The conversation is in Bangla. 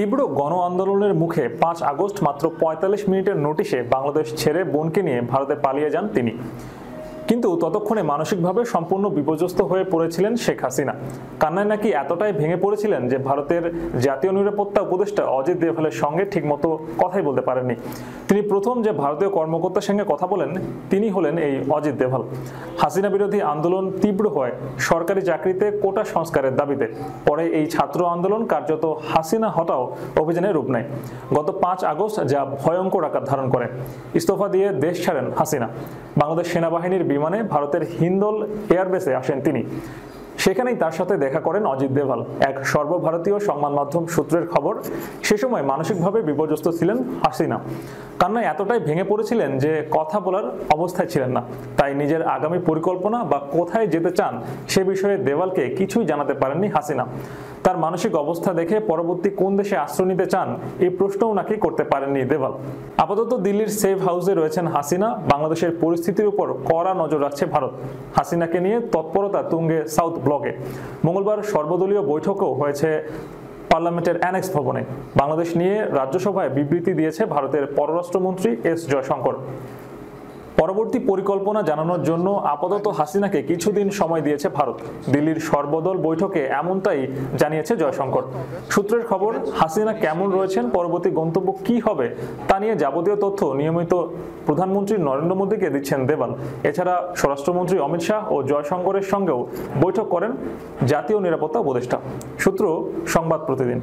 তীব্র গণ আন্দোলনের মুখে ৫ আগস্ট মাত্র ৪৫ মিনিটের নোটিশে বাংলাদেশ ছেড়ে বোনকে নিয়ে ভারতে পালিয়ে যান তিনি। কিন্তু ততক্ষণে মানসিকভাবে সম্পূর্ণ বিপর্যস্ত হয়ে পড়েছিলেন শেখ হাসিনা। কান্নায় নাকি এতটাই ভেঙে পড়েছিলেন যে ভারতের জাতীয় নিরাপত্তা উপদেষ্টা অজিত দেভালের সঙ্গে ঠিকমতো কথাই বলতে পারেননি। তিনি প্রথম যে ভারতীয় কর্মকর্তার সঙ্গে কথা বলেন তিনি হলেন এই অজিত দেভাল। হাসিনা বিরোধী আন্দোলন তীব্র হয় সরকারি চাকরিতে কোটা সংস্কারের দাবিতে। পরে এই ছাত্র আন্দোলন কার্যত হাসিনা হটাও অভিযানে রূপ নেয়। গত ৫ আগস্ট যা ভয়ঙ্কর আকার ধারণ করে। ইস্তফা দিয়ে দেশ ছাড়েন হাসিনা। বাংলাদেশ সেনাবাহিনীর বিমানে ভারতের হিন্দল এয়ারবেসে আসেন তিনি। সেখানেই তার সাথে দেখা করেন অজিত দেভাল। এক সর্বভারতীয় সংবাদ মাধ্যম সূত্রের খবর, সে সময় মানসিকভাবে বিপর্যস্ত ছিলেন হাসিনা। কান্নায় এতটাই ভেঙে পড়েছিলেন যে কথা বলার অবস্থায় ছিলেন না। তাই নিজের আগামী পরিকল্পনা বা কোথায় যেতে চান সে বিষয়ে দেভালকে কিছুই জানাতে পারেননি হাসিনা। তার মানসিক অবস্থা দেখে পরবর্তী কোন দেশে আশ্রয় নিতে চান এই প্রশ্নও নাকি করতে পারেননি দেভাল। আপাতত দিল্লির সেফ হাউসে রয়েছেন হাসিনা। বাংলাদেশের পরিস্থিতির উপর কড়া নজর রাখছে ভারত। হাসিনাকে নিয়ে তৎপরতা তুঙ্গে সাউথ ব্লকে। মঙ্গলবার সর্বদলীয় বৈঠকও হয়েছে পার্লামেন্টের অ্যানেক্স ভবনে। বাংলাদেশ নিয়ে রাজ্যসভায় বিবৃতি দিয়েছে ভারতের পররাষ্ট্রমন্ত্রী এস জয়শঙ্কর। পরবর্তী পরিকল্পনা জানানোর জন্য আপাতত হাসিনাকে কিছুদিন সময় দিয়েছে ভারত। দিল্লির সর্বদল বৈঠকে এমনটাই জানিয়েছে জয়শঙ্কর। সূত্রের খবর, হাসিনা কেমন রয়েছেন, পরবর্তী গন্তব্য কি হবে তা নিয়ে যাবতীয় তথ্য নিয়মিত প্রধানমন্ত্রী নরেন্দ্র মোদীকে দিচ্ছেন দেভাল। এছাড়া স্বরাষ্ট্রমন্ত্রী অমিত শাহ ও জয়শঙ্করের সঙ্গেও বৈঠক করেন জাতীয় নিরাপত্তা উপদেষ্টা। সূত্র সংবাদ প্রতিদিন।